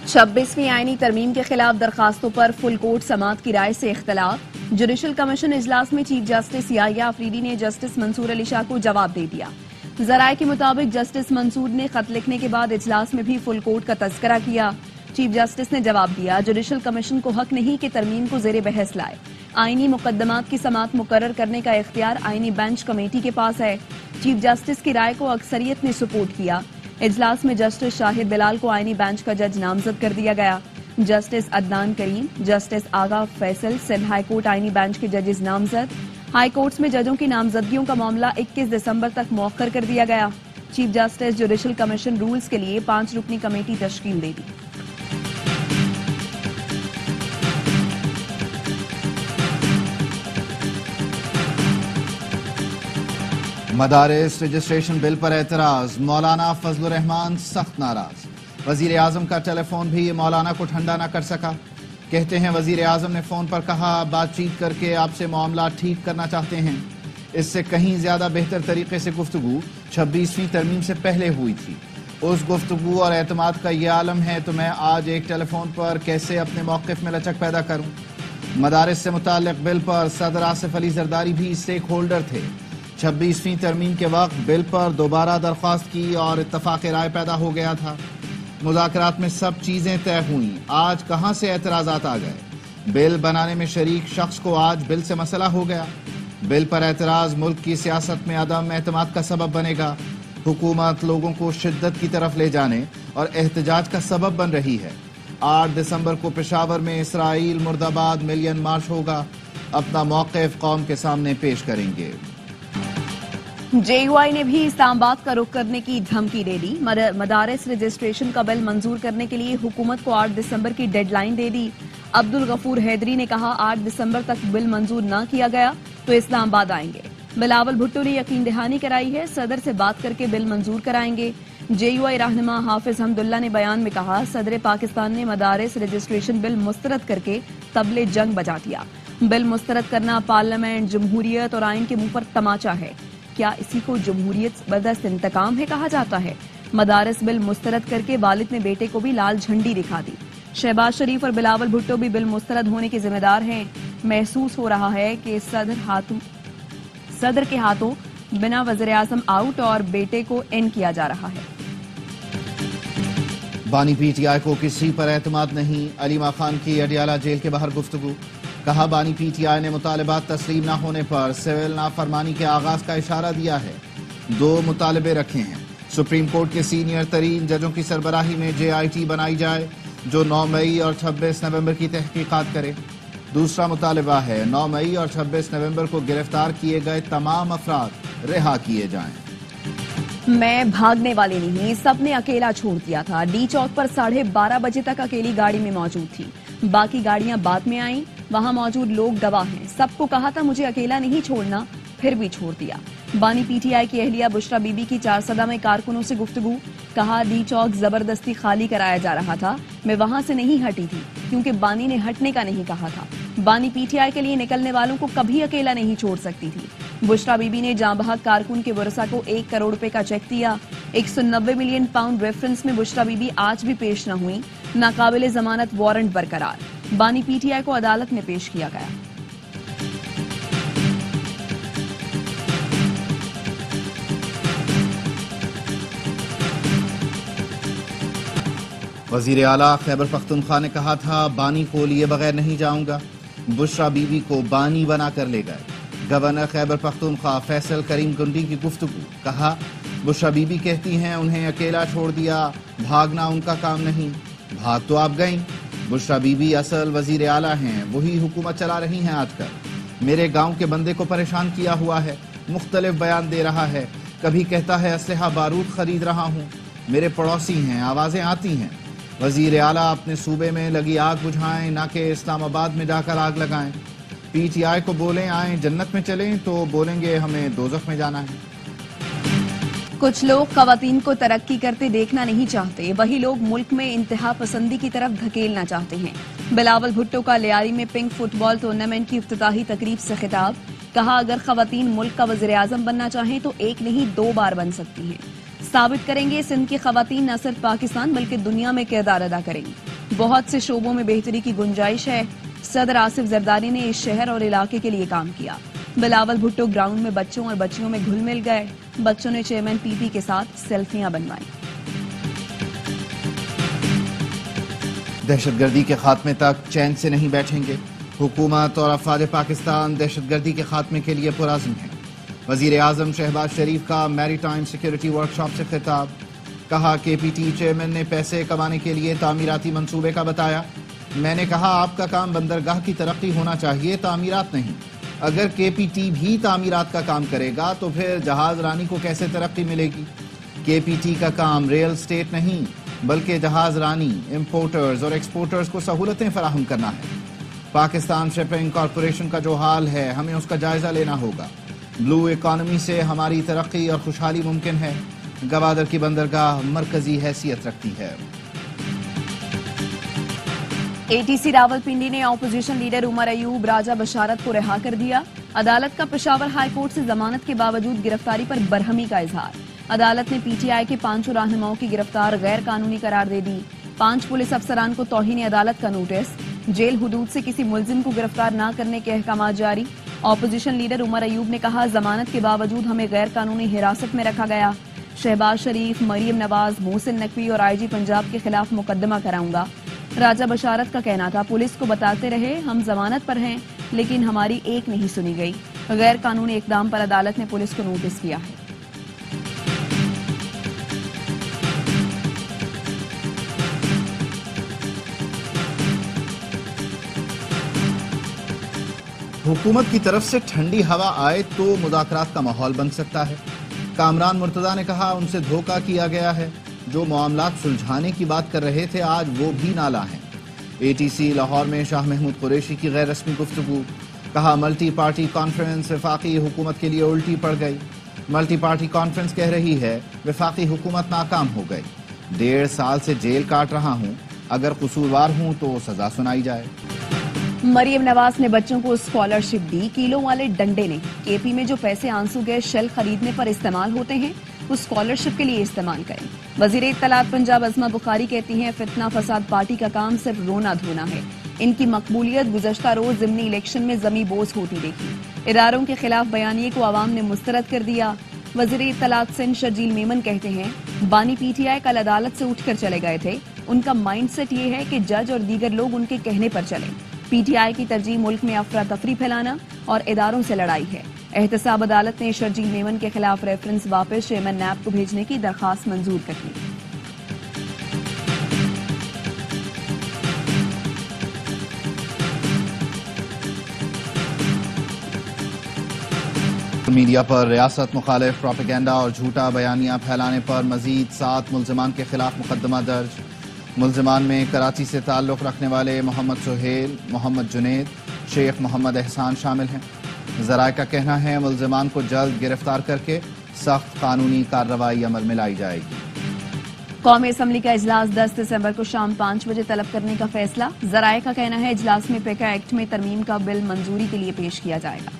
26ویں آئینی ترمیم کے خلاف درخواستوں پر فل کورٹ سماعت کی رائے سے اختلاف۔ جوڈیشل کمیشن اجلاس میں چیف جسٹس یحییٰ آفریدی نے جسٹس منصور علی شاہ کو جواب دے دیا۔ ذرائع کے مطابق جسٹس منصور نے خط لکھنے کے بعد اجلاس میں بھی فل کورٹ کا تذکرہ کیا۔ چیف جسٹس نے جواب دیا، جوڈیشل کمیشن کو حق نہیں کہ ترمیم کو زیر بحث لائے۔ آئینی مقدمات کی سماعت مقرر کرنے کا اختیار آئینی بینچ کمیٹی کے پاس ہے۔ چیف جسٹس کی رائے کو اکثریت نے سپورٹ کیا۔ اجلاس میں جسٹس شاہد بلال کو آئینی بینچ کا جج نامزد کر دیا گیا۔ جسٹس عدنان کریم، جسٹس آغا فیصل سندھ ہائی کورٹ آئینی بینچ کے ججز نامزد۔ ہائی کورٹس میں ججوں کی نامزدگیوں کا معاملہ 21 دسمبر تک مؤخر کر دیا گیا۔ Chief justice judicial commission rules کے لیے 5 رکنی کمیٹی تشکیل دے دی۔ مدارس رجسٹریشن بل پر اعتراض، مولانا فضل الرحمان سخت ناراض۔ وزیر اعظم کا ٹیلی فون بھی مولانا کو ٹھنڈا نہ کر سکا۔ کہتے ہیں وزیر اعظم نے فون پر کہا بات چیت کر کے آپ سے معاملہ ٹھیک کرنا چاہتے ہیں۔ اس سے کہیں زیادہ بہتر طریقے سے گفتگو 26ویں ترمیم سے پہلے ہوئی تھی۔ اس گفتگو اور اعتماد کا یہ عالم ہے تو میں آج ایک ٹیلی فون پر کیسے اپنے موقف میں لچک پیدا کروں؟ مدارس سے متعلق بل پر صدر آصف علی زرداری بھی اسٹیک ہولڈر تھے۔ 26ویں ترمیم کے وقت بل پر دوبارہ درخواست کی اور اتفاق رائے پیدا ہو گیا تھا۔ مذاکرات میں سب چیزیں طے ہوئیں، آج کہاں سے اعتراضات آ گئے؟ بل بنانے میں شریک شخص کو آج بل سے مسئلہ ہو گیا۔ بل پر اعتراض ملک کی سیاست میں عدم اعتماد کا سبب بنے گا۔ حکومت لوگوں کو شدت کی طرف لے جانے اور احتجاج کا سبب بن رہی ہے۔ 8 دسمبر کو پشاور میں اسرائیل مرد آباد ملین مارچ ہوگا، اپنا موقف قوم کے سامنے پیش کریں گے۔ جے یو آئی نے بھی اسلام آباد کا رخ کرنے کی دھمکی دے دی۔ مدارس رجسٹریشن کا بل منظور کرنے کے لیے حکومت کو 8 دسمبر کی ڈیڈ لائن دے دی۔ عبدالغفور حیدری نے کہا 8 دسمبر تک بل منظور نہ کیا گیا تو اسلام آباد آئیں گے۔ بلاول بھٹو نے یقین دہانی کرائی ہے، صدر سے بات کر کے بل منظور کرائیں گے۔ جے یو آئی رہنما حافظ حمداللہ نے بیان میں کہا صدر پاکستان نے مدارس رجسٹریشن بل مسترد کر کے طبل جنگ بجا دیا۔ بل مسترد کرنا پارلیمنٹ، جمہوریت اور آئین کے منہ پر تماچا ہے۔ کیا اسی کو جمہوریت زبردست انتقام ہے کہا جاتا ہے؟ مدارس بل مسترد کر کے والد نے بیٹے کو بھی لال جھنڈی دکھا دی۔ شہباز شریف اور بلاول بھٹو بھی بل مسترد ہونے کے ذمہ دار ہیں۔ محسوس ہو رہا ہے کہ صدر کے ہاتھوں بنا وزیر اعظم آؤٹ اور بیٹے کو ان کیا جا رہا ہے۔ بانی پی ٹی آئی کو کسی پر اعتماد نہیں، علیمہ خان کی اڈیالہ جیل کے باہر گفتگو۔ کہا بانی پی ٹی آئی نے مطالبات تسلیم نہ ہونے پر سول نافرمانی کے آغاز کا اشارہ دیا ہے۔ 2 مطالبے رکھے ہیں۔ سپریم کورٹ کے سینئر ترین ججوں کی سربراہی میں جے آئی ٹی بنائی جائے جو 9 مئی اور 26 نومبر کی تحقیقات کرے۔ دوسرا مطالبہ ہے 9 مئی اور 26 نومبر کو گرفتار کیے گئے تمام افراد رہا کیے جائیں۔ میں بھاگنے والی نہیں، سب نے اکیلا چھوڑ دیا تھا۔ ڈی چوک پر 12:30 بجے تک اکیلی گاڑی میں موجود تھی، باقی گاڑیاں بعد میں آئیں۔ وہاں موجود لوگ گواہ ہیں، سب کو کہا تھا مجھے اکیلا نہیں چھوڑنا، پھر بھی چھوڑ دیا۔ بانی پی ٹی آئی کی اہلیہ بشرا بی بی کی 4 صدہ میں کارکنوں سے گفتگو۔ کہا ڈی چوک زبردستی خالی کرایا جا رہا تھا، میں وہاں سے نہیں ہٹی تھی کیونکہ بانی نے ہٹنے کا نہیں کہا تھا۔ بانی پی ٹی آئی کے لیے نکلنے والوں کو کبھی اکیلا نہیں چھوڑ سکتی تھی۔ بشرا بی بی نے جاں بحق کارکن کے ورثاء کو 1 کروڑ روپے کا چیک دیا۔ 190 ملین پاؤنڈ ریفرنس میں بشرا بی بی آج بھی پیش نہ ہوئی، ناقابل ضمانت وارنٹ برقرار۔ بانی پی ٹی آئی کو عدالت میں پیش کیا گیا۔ وزیر اعلیٰ خیبر پختونخوا نے کہا تھا بانی کو لیے بغیر نہیں جاؤں گا، بشرا بی بی کو بانی بنا کر لے گئے۔ گورنر خیبر پختونخوا فیصل کریم گنڈی کی گفتگو۔ کہا بشرا بی بی کہتی ہیں انہیں اکیلا چھوڑ دیا، بھاگنا ان کا کام نہیں، بھاگ تو آپ گئیں۔ بشرا بی بی اصل وزیر اعلیٰ ہیں، وہی حکومت چلا رہی ہیں آج کل۔ میرے گاؤں کے بندے کو پریشان کیا ہوا ہے، مختلف بیان دے رہا ہے، کبھی کہتا ہے اسلحہ بارود خرید رہا ہوں، میرے پڑوسی ہیں، آوازیں آتی ہیں۔ وزیر اعلیٰ اپنے صوبے میں لگی آگ بجھائیں نہ کہ اسلام آباد میں جا کر آگ لگائیں۔ پی ٹی آئی کو بولیں آئیں جنت میں چلیں تو بولیں گے ہمیں دوزخ میں جانا ہے۔ کچھ لوگ خواتین کو ترقی کرتے دیکھنا نہیں چاہتے، وہی لوگ ملک میں انتہا پسندی کی طرف دھکیلنا چاہتے ہیں۔ بلاول بھٹو کا لیاری میں پنک فٹ بال ٹورنامنٹ کی افتتاحی تقریب سے خطاب۔ کہا اگر خواتین ملک کا وزیر اعظم بننا چاہیں تو 1 نہیں 2 بار بن سکتی ہیں۔ ثابت کریں گے سندھ کی خواتین نہ صرف پاکستان بلکہ دنیا میں کردار ادا کریں گی۔ بہت سے شعبوں میں بہتری کی گنجائش ہے. صدر آصف زرداری نے اس شہر اور علاقے کے لیے کام کیا. بلاول بھٹو گراؤنڈ میں بچوں اور بچیوں میں گھل مل گئے. بچوں نے چیئرمین پی پی کے ساتھ سیلفیاں بنوائیں. دہشت گردی کے خاتمے تک چین سے نہیں بیٹھیں گے. حکومت اور افواج پاکستان دہشت گردی کے خاتمے کے لیے پرعزم ہیں. وزیر اعظم شہباز شریف کا میری ٹائم سیکیورٹی ورکشاپ سے خطاب. کہا کے پی ٹی چیئرمین نے پیسے کمانے کے لیے تعمیراتی منصوبے کا بتایا. میں نے کہا آپ کا کام بندرگاہ کی ترقی ہونا چاہیے، تعمیرات نہیں. اگر کے پی ٹی بھی تعمیرات کا کام کرے گا تو پھر جہاز رانی کو کیسے ترقی ملے گی؟ کے پی ٹی کا کام ریل اسٹیٹ نہیں بلکہ جہاز رانی، امپورٹرز اور ایکسپورٹرز کو سہولتیں فراہم کرنا ہے. پاکستان شپنگ کارپوریشن کا جو حال ہے ہمیں اس کا جائزہ لینا ہوگا. بلو اکانومی سے ہماری ترقی اور خوشحالی ممکن ہے. گوادر کی بندرگاہ مرکزی حیثیت رکھتی ہے. اے ٹی سی راولپنڈی نے اپوزیشن لیڈر عمر ایوب راجہ بشارت کو رہا کر دیا. عدالت کا پشاور ہائی کورٹ سے ضمانت کے باوجود گرفتاری پر برہمی کا اظہار. عدالت نے پی ٹی آئی کے 5 رہنماؤں کی گرفتار غیر قانونی قرار دے دی. 5 پولیس افسران کو توہین عدالت کا نوٹس. جیل حدود سے کسی ملزم کو گرفتار نہ کرنے کے احکامات جاری. اپوزیشن لیڈر عمر ایوب نے کہا ضمانت کے باوجود ہمیں غیر قانونی حراست میں رکھا گیا. شہباز شریف، مریم نواز، محسن نقوی اور آئی جی پنجاب کے خلاف مقدمہ کراؤں گا. راجہ بشارت کا کہنا تھا پولیس کو بتاتے رہے ہم ضمانت پر ہیں لیکن ہماری ایک نہیں سنی گئی. غیر قانونی اقدام پر عدالت نے پولیس کو نوٹس کیا ہے. حکومت کی طرف سے ٹھنڈی ہوا آئے تو مذاکرات کا ماحول بن سکتا ہے. کامران مرتضیٰ نے کہا ان سے دھوکہ کیا گیا ہے. جو معاملات سلجھانے کی بات کر رہے تھے آج وہ بھی نالا ہیں. اے ٹی سی لاہور میں شاہ محمود قریشی کی غیر رسمی گفتگو. کہا ملٹی پارٹی کانفرنس وفاقی حکومت کے لیے الٹی پڑ گئی. ملٹی پارٹی کانفرنس کہہ رہی ہے وفاقی حکومت ناکام ہو گئی. 1.5 سال سے جیل کاٹ رہا ہوں، اگر قصوروار ہوں تو سزا سنائی جائے. مریم نواز نے بچوں کو اسکالرشپ دی. کیلوں والے ڈنڈے نہیں. کے پی میں جو پیسے آنسو گیس شیل خریدنے پر استعمال ہوتے ہیں وہ اسکالرشپ کے لیے استعمال کریں. وزیر اطلاعات پنجاب عظمہ بخاری کہتی ہیں فتنہ فساد پارٹی کا کام صرف رونا دھونا ہے. ان کی مقبولیت گزشتہ روز ضمنی الیکشن میں زمیں بوس ہوتی دیکھی. اداروں کے خلاف بیانیے کو عوام نے مسترد کر دیا. وزیر اطلاعات سندھ شرجیل میمن کہتے ہیں بانی پی ٹی آئی کل عدالت سے اٹھ کر چلے گئے تھے. ان کا مائنڈ سیٹ یہ ہے کہ جج اور دیگر لوگ ان کے کہنے پر چلیں. پی ٹی آئی کی ترجیح ملک میں افراتفری پھیلانا اور اداروں سے لڑائی ہے. احتساب عدالت نے شرجیل میمن کے خلاف ریفرنس واپس چیئرمین نیب کو بھیجنے کی درخواست منظور کر لی. میڈیا پر ریاست مخالف پروپیگنڈا اور جھوٹا بیانیہ پھیلانے پر مزید 7 ملزمان کے خلاف مقدمہ درج. ملزمان میں کراچی سے تعلق رکھنے والے محمد سہیل، محمد جنید، شیخ محمد احسان شامل ہیں. ذرائع کا کہنا ہے ملزمان کو جلد گرفتار کر کے سخت قانونی کارروائی عمل میں لائی جائے گی. قومی اسمبلی کا اجلاس 10 دسمبر کو شام 5 بجے طلب کرنے کا فیصلہ. ذرائع کا کہنا ہے اجلاس میں پیکا ایکٹ میں ترمیم کا بل منظوری کے لیے پیش کیا جائے گا.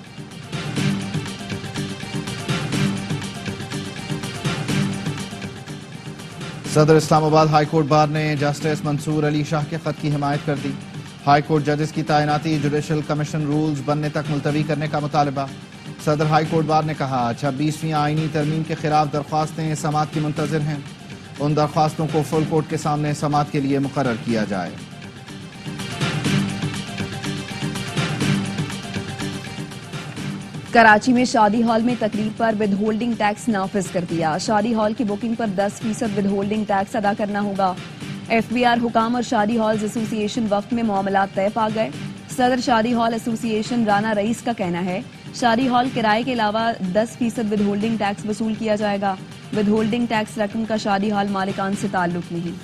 صدر اسلام آباد ہائی کورٹ بار نے جسٹس منصور علی شاہ کے خط کی حمایت کر دی. ہائی کورٹ ججز کی تعیناتی جوڈیشل کمیشن رولز بننے تک ملتوی کرنے کا مطالبہ. صدر ہائی کورٹ بار نے کہا 26ویں آئینی ترمیم کے خلاف درخواستیں سماعت کی منتظر ہیں. ان درخواستوں کو فل کورٹ کے سامنے سماعت کے لیے مقرر کیا جائے. کراچی میں شادی ہال میں تقریب پر ود ہولڈنگ ٹیکس نافذ کر دیا. شادی ہال کی بکنگ پر 10% ود ہولڈنگ ٹیکس ادا کرنا ہوگا. ایف بی آر حکام اور شادی ہالز ایسوسی ایشن وقت میں معاملات طے پا گئے. صدر شادی ہال ایسوسی ایشن رانا رئیس کا کہنا ہے شادی ہال کرائے کے علاوہ 10% ود ہولڈنگ ٹیکس وصول کیا جائے گا. ود ہولڈنگ ٹیکس رقم کا شادی ہال مالکان سے تعلق نہیں.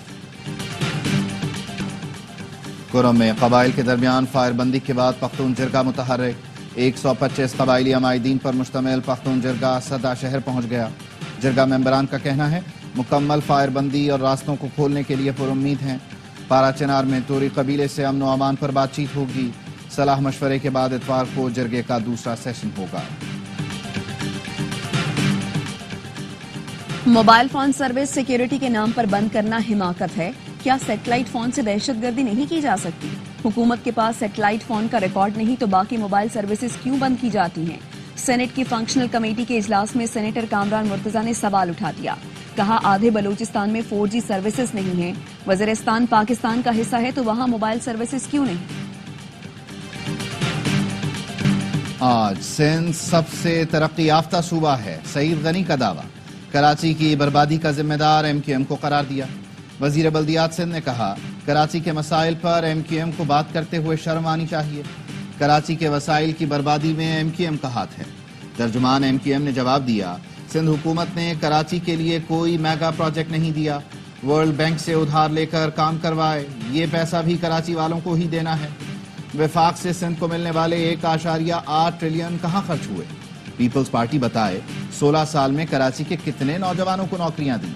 کرم میں قبائل کے درمیان فائر بندی کے بعد پختون جرگہ متحرک. 125 قبائلی عمائدین پر مشتمل پختون جرگہ صدا شہر پہنچ گیا. جرگہ ممبران کا کہنا ہے مکمل فائر بندی اور راستوں کو کھولنے کے لیے پر امید ہیں. پارا چنار میں توری قبیلے سے امن و امان پر بات چیت ہوگی. صلاح مشورے کے بعد اتوار کو جرگے کا دوسرا سیشن ہوگا. موبائل فون سروس سیکیورٹی کے نام پر بند کرنا حماقت ہے. کیا سیٹلائٹ فون سے دہشت گردی نہیں کی جا سکتی؟ حکومت کے پاس سیٹلائٹ فون کا ریکارڈ نہیں تو باقی موبائل سروسز کیوں بند کی جاتی ہیں؟ سینٹ کی فنکشنل کمیٹی کے اجلاس میں سینیٹر کامران مرتضیٰ نے سوال اٹھا دیا. کہا آدھے بلوچستان میں 4G سروسز نہیں ہیں. وزیرستان پاکستان کا حصہ ہے تو وہاں موبائل سروسز کیوں نہیں؟ آج سندھ سب سے ترقی یافتہ صوبہ ہے، سعید غنی کا دعویٰ. کراچی کی بربادی کا ذمہ دار MQM کو قرار دیا. وزیر بلدیات سندھ نے کہا کراچی کے مسائل پر MQM کو بات کرتے ہوئے شرم آنی چاہیے. کراچی کے وسائل کی بربادی میں MQM کا ہاتھ ہے. ترجمان MQM نے جواب دیا سندھ حکومت نے کراچی کے لیے کوئی میگا پروجیکٹ نہیں دیا. ورلڈ بینک سے ادھار لے کر کام کروائے، یہ پیسہ بھی کراچی والوں کو ہی دینا ہے. وفاق سے سندھ کو ملنے والے 1.8 ٹریلین کہاں خرچ ہوئے؟ پیپلز پارٹی بتائے 16 سال میں کراچی کے کتنے نوجوانوں کو نوکریاں دیں.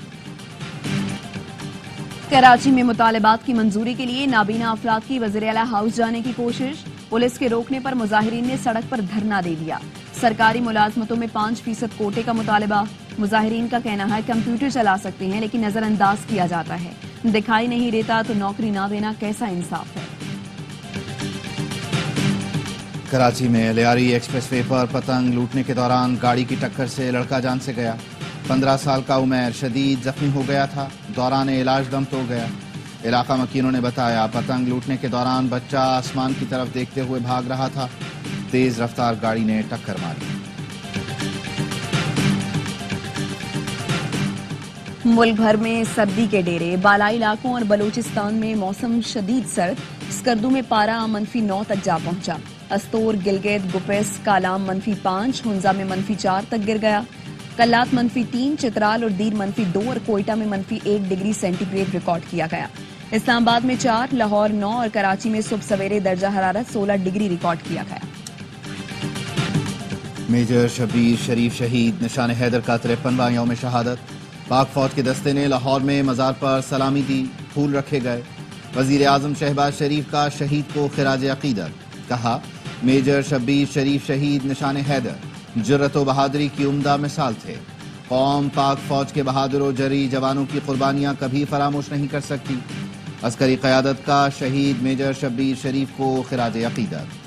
کراچی میں مطالبات کی منظوری کے لیے نابینا افراد کی وزیر اعلیٰ ہاؤس جانے کی کوشش. پولیس کے روکنے پر مظاہرین نے سڑک پر دھرنا دے دیا. سرکاری ملازمتوں میں 5% کوٹے کا مطالبہ. مظاہرین کا کہنا ہے کمپیوٹر چلا سکتے ہیں لیکن نظر انداز کیا جاتا ہے. دکھائی نہیں دیتا تو نوکری نہ دینا کیسا انصاف ہے؟ کراچی میں لیاری ایکسپریس وے پر پتنگ لوٹنے کے دوران گاڑی کی ٹکر سے لڑکا جان سے گیا. 15 سال کا عمیر شدید زخمی ہو گیا تھا، دوران علاج دم توڑ گیا. علاقہ مکینوں نے بتایا پتنگ لوٹنے کے دوران بچہ آسمان کی طرف دیکھتے ہوئے بھاگ رہا تھا، تیز رفتار گاڑی نے ٹکر ماری. ملک بھر میں سردی کے ڈیرے. بالائی علاقوں اور بلوچستان میں موسم شدید سرد. اسکردو میں پارہ -9 تک جا پہنچا. استور، گلگت، گپس، کالام -5، ہنزا میں -4 تک گر گیا. کلات -3، چترال اور دیر -2 اور کوئٹہ میں -1 ڈگری سینٹی گریڈ ریکارڈ کیا گیا. اسلام آباد میں 4، لاہور 9 اور کراچی میں صبح سویرے درجہ حرارت 16 ڈگری ریکارڈ کیا گیا. میجر شبیر شریف شہید نشان حیدر کا 53واں یوم شہادت. پاک فوج کے دستے نے لاہور میں مزار پر سلامی دی، پھول رکھے گئے. وزیر اعظم شہباز شریف کا شہید کو خراج عقیدت. کہا میجر شبیر شریف شہید نشان حیدر جرت و بہادری کی عمدہ مثال تھے. قوم پاک فوج کے بہادر و جری جوانوں کی قربانیاں کبھی فراموش نہیں کر سکتی. عسکری قیادت کا شہید میجر شبیر شریف کو خراج عقیدت.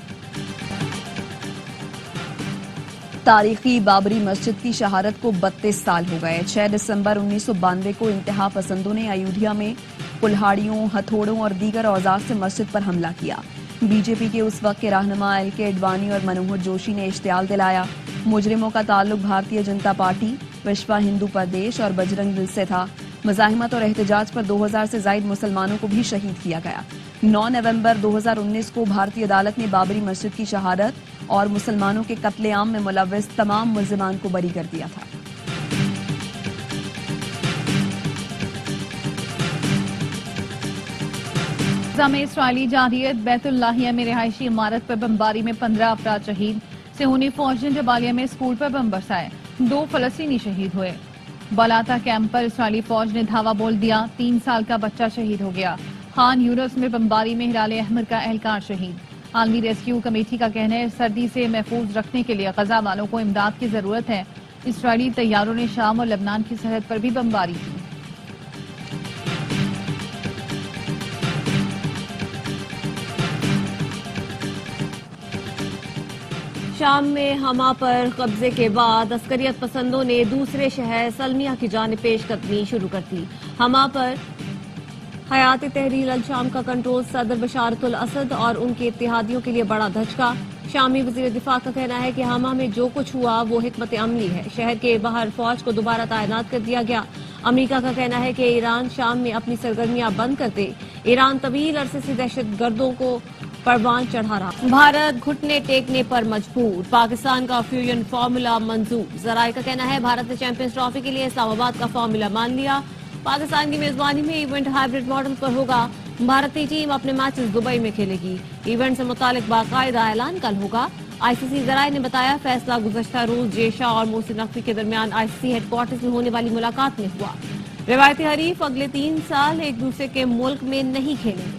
تاریخی بابری مسجد کی شہادت کو 32 سال ہو گئے. 6 دسمبر 1992 کو انتہا پسندوں نے ایودھیا میں کلہاڑیوں، ہتھوڑوں اور دیگر اوزار سے مسجد پر حملہ کیا. بی جے پی کے اس وقت کے رہنما ایل کے اڈوانی اور منوہر جوشی نے اشتعال دلایا. مجرموں کا تعلق بھارتیہ جنتا پارٹی، وشوا ہندو پردیش اور بجرنگ دل سے تھا. مزاحمت اور احتجاج پر 2000 سے زائد مسلمانوں کو بھی شہید کیا گیا. 9 نومبر 2019 کو بھارتی عدالت نے بابری مسجد کی شہادت اور مسلمانوں کے قتل عام میں ملوث تمام ملزمان کو بری کر دیا تھا. میں اسرائیلی جارحیت بیت اللہیہ میں رہائشی عمارت پر بمباری میں 15 افراد شہید. سہونی فوج نے جبالیہ میں اسکول پر بم برسائے، 2 فلسطینی شہید ہوئے. بالاتا کیمپ پر اسرائیلی فوج نے دھاوا بول دیا، 3 سال کا بچہ شہید ہو گیا. خان یونس میں بمباری میں ہلال احمر کا اہلکار شہید. عالمی ریسکیو کمیٹی کا کہنا ہے سردی سے محفوظ رکھنے کے لیے غزہ والوں کو امداد کی ضرورت ہے. اسرائیلی طیاروں نے شام اور لبنان کی سرحد پر بھی بمباری کی. شام میں حما پر قبضے کے بعد عسکریت پسندوں نے دوسرے شہر سلمیہ کی جانب پیش قدمی شروع کر دی. حما پر حیات تحریر الشام کا کنٹرول صدر بشارت الاسد اور ان کے اتحادیوں کے لیے بڑا دھچکا. شامی وزیر دفاع کا کہنا ہے کہ حما میں جو کچھ ہوا وہ حکمت عملی ہے. شہر کے باہر فوج کو دوبارہ تعینات کر دیا گیا. امریکہ کا کہنا ہے کہ ایران شام میں اپنی سرگرمیاں بند کر دے. ایران طویل عرصے سے دہشت گردوں کو پروان چڑھا رہا. بھارت گھٹنے ٹیکنے پر مجبور. پاکستان کا فیوژن فارمولا منظور. ذرائع کا کہنا ہے بھارت نے چیمپئنز ٹرافی کے لیے اسلام آباد کا فارمولا مان لیا. پاکستان کی میزبانی میں ایونٹ ہائیبرڈ ماڈل پر ہوگا. بھارتی ٹیم اپنے میچز دبئی میں کھیلے گی. ایونٹ سے متعلق باقاعدہ اعلان کل ہوگا. آئی سی سی ذرائع نے بتایا فیصلہ گزشتہ روز جے شاہ اور محسن نقوی کے درمیان آئی سی سی ہیڈ کوارٹرز میں ہونے والی ملاقات میں ہوا. روایتی حریف اگلے 3 سال ایک دوسرے کے ملک میں نہیں کھیلیں گے.